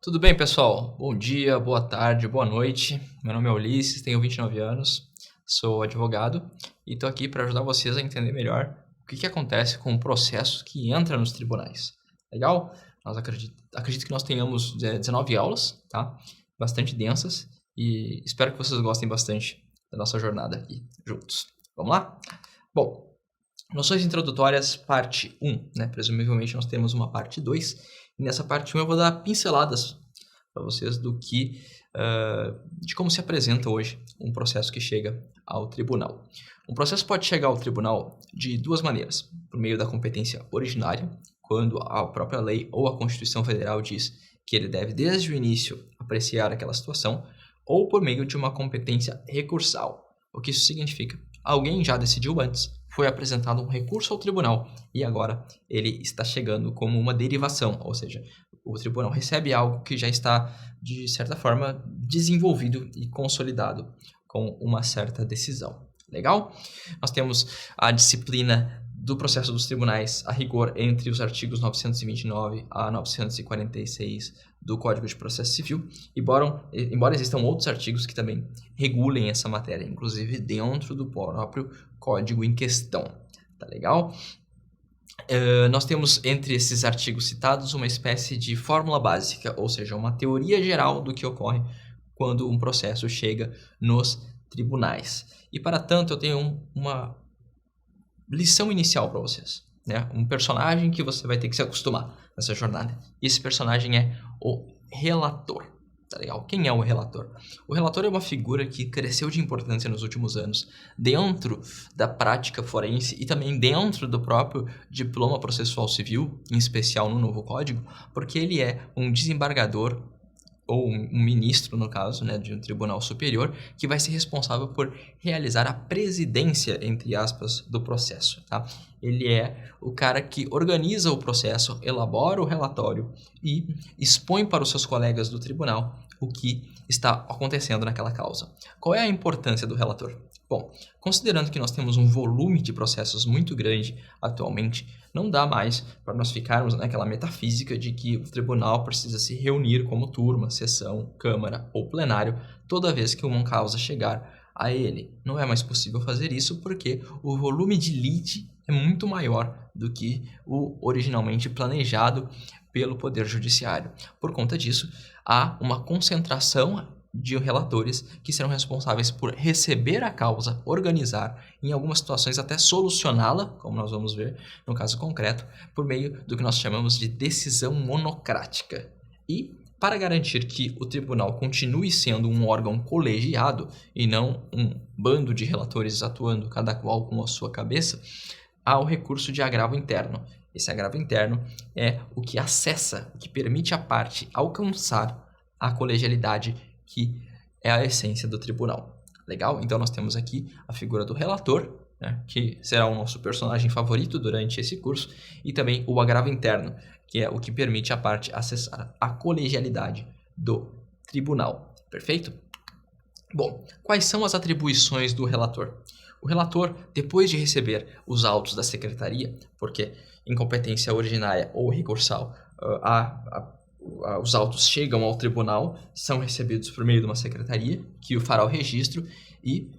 Tudo bem, pessoal? Bom dia, boa tarde, boa noite. Meu nome é Ulisses, tenho 29 anos, sou advogado e estou aqui para ajudar vocês a entender melhor o que acontece com o processo que entra nos tribunais. Legal? Acredito que nós tenhamos 19 aulas, tá? Bastante densas e espero que vocês gostem bastante da nossa jornada aqui juntos. Vamos lá? Bom, noções introdutórias, parte 1, né? Presumivelmente nós temos uma parte 2. E nessa parte 1 eu vou dar pinceladas para vocês de como se apresenta hoje um processo que chega ao tribunal. Um processo pode chegar ao tribunal de duas maneiras. Por meio da competência originária, quando a própria lei ou a Constituição Federal diz que ele deve desde o início apreciar aquela situação, ou por meio de uma competência recursal. O que isso significa? Alguém já decidiu antes, foi apresentado um recurso ao tribunal e agora ele está chegando como uma derivação, ou seja, o tribunal recebe algo que já está, de certa forma, desenvolvido e consolidado com uma certa decisão. Legal? Nós temos a disciplina do processo dos tribunais, a rigor, entre os artigos 929 a 946 do Código de Processo Civil, embora existam outros artigos que também regulem essa matéria, inclusive dentro do próprio código em questão. Tá legal? Nós temos entre esses artigos citados uma espécie de fórmula básica, ou seja, uma teoria geral do que ocorre quando um processo chega nos tribunais. E para tanto eu tenho uma lição inicial para vocês, né? Um personagem que você vai ter que se acostumar nessa jornada. E esse personagem é o relator. Tá legal? Quem é o relator? O relator é uma figura que cresceu de importância nos últimos anos dentro da prática forense e também dentro do próprio diploma processual civil, em especial no novo código, porque ele é um desembargador ou um ministro, no caso, né, de um tribunal superior, que vai ser responsável por realizar a presidência, entre aspas, do processo. Tá? Ele é o cara que organiza o processo, elabora o relatório e expõe para os seus colegas do tribunal o que está acontecendo naquela causa. Qual é a importância do relator? Bom, considerando que nós temos um volume de processos muito grande atualmente, não dá mais para nós ficarmos naquela metafísica de que o tribunal precisa se reunir como turma, sessão, câmara ou plenário toda vez que uma causa chegar a ele. Não é mais possível fazer isso porque o volume de lide é muito maior do que o originalmente planejado pelo Poder Judiciário. Por conta disso, há uma concentração de relatores que serão responsáveis por receber a causa, organizar, em algumas situações até solucioná-la, como nós vamos ver no caso concreto, por meio do que nós chamamos de decisão monocrática. E, para garantir que o tribunal continue sendo um órgão colegiado e não um bando de relatores atuando cada qual com a sua cabeça, há o recurso de agravo interno. Esse agravo interno é o que acessa, o que permite à parte alcançar a colegialidade que é a essência do tribunal. Legal? Então nós temos aqui a figura do relator, né, que será o nosso personagem favorito durante esse curso, e também o agravo interno, que é o que permite à parte acessar a colegialidade do tribunal. Perfeito? Bom, quais são as atribuições do relator? O relator, depois de receber os autos da secretaria, porque em competência originária ou recursal, os autos chegam ao tribunal, são recebidos por meio de uma secretaria, que o fará o registro e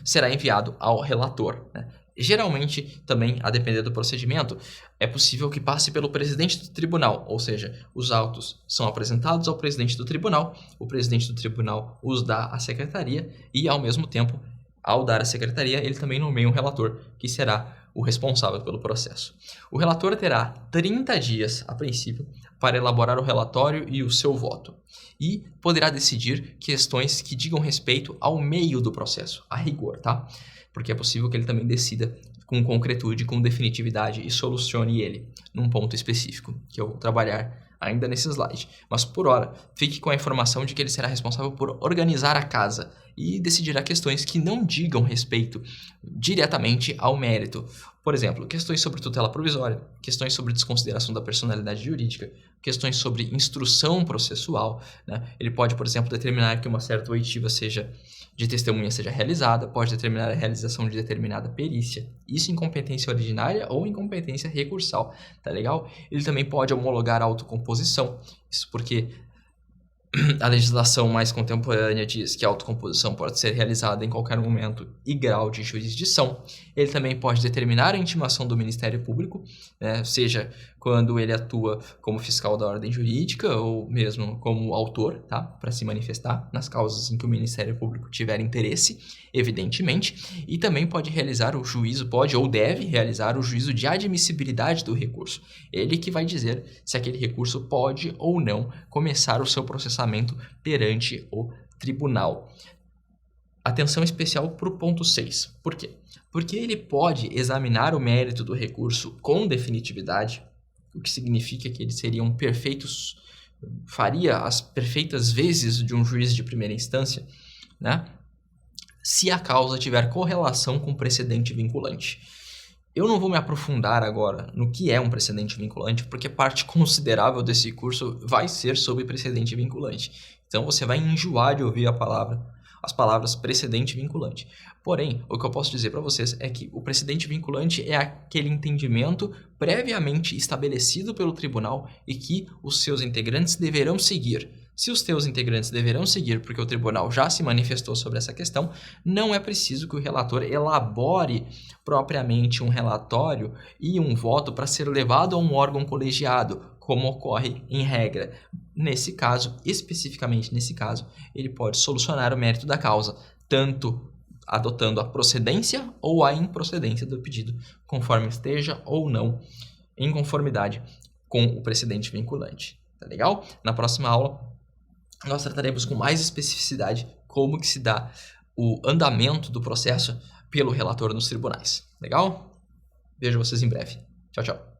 será enviado ao relator, né? Geralmente, também, a depender do procedimento, é possível que passe pelo presidente do tribunal, ou seja, os autos são apresentados ao presidente do tribunal, o presidente do tribunal os dá à secretaria e, ao mesmo tempo, ao dar à secretaria, ele também nomeia um relator, que será o responsável pelo processo. O relator terá 30 dias, a princípio, para elaborar o relatório e o seu voto, e poderá decidir questões que digam respeito ao meio do processo, a rigor, tá? Porque é possível que ele também decida com concretude, com definitividade e solucione ele num ponto específico, que eu vou trabalhar ainda nesse slide. Mas, por hora, fique com a informação de que ele será responsável por organizar a casa e decidirá questões que não digam respeito diretamente ao mérito Por exemplo, questões sobre tutela provisória, questões sobre desconsideração da personalidade jurídica, questões sobre instrução processual, né? Ele pode, por exemplo, determinar que uma certa oitiva de testemunha seja realizada, pode determinar a realização de determinada perícia, isso em competência originária ou em competência recursal, tá legal? Ele também pode homologar a autocomposição, isso porque a legislação mais contemporânea diz que a autocomposição pode ser realizada em qualquer momento e grau de jurisdição. Ele também pode determinar a intimação do Ministério Público, né, seja quando ele atua como fiscal da ordem jurídica ou mesmo como autor, tá, para se manifestar nas causas em que o Ministério Público tiver interesse, evidentemente. E também pode realizar o juízo, pode ou deve realizar o juízo de admissibilidade do recurso. Ele que vai dizer se aquele recurso pode ou não começar o seu processamento perante o tribunal. Atenção especial para o ponto 6. Por quê? Porque ele pode examinar o mérito do recurso com definitividade, o que significa que ele faria as perfeitas vezes de um juiz de primeira instância, né? Se a causa tiver correlação com precedente vinculante. Eu não vou me aprofundar agora no que é um precedente vinculante, porque parte considerável desse curso vai ser sobre precedente vinculante. Então você vai enjoar de ouvir as palavras precedente vinculante. Porém, o que eu posso dizer para vocês é que o precedente vinculante é aquele entendimento previamente estabelecido pelo tribunal e que os seus integrantes deverão seguir. Se os teus integrantes deverão seguir porque o tribunal já se manifestou sobre essa questão, não é preciso que o relator elabore propriamente um relatório e um voto para ser levado a um órgão colegiado, como ocorre em regra. Nesse caso, especificamente nesse caso, ele pode solucionar o mérito da causa, tanto adotando a procedência ou a improcedência do pedido, conforme esteja ou não em conformidade com o precedente vinculante. Tá legal? Na próxima aula, nós trataremos com mais especificidade como que se dá o andamento do processo pelo relator nos tribunais. Legal? Vejo vocês em breve. Tchau, tchau.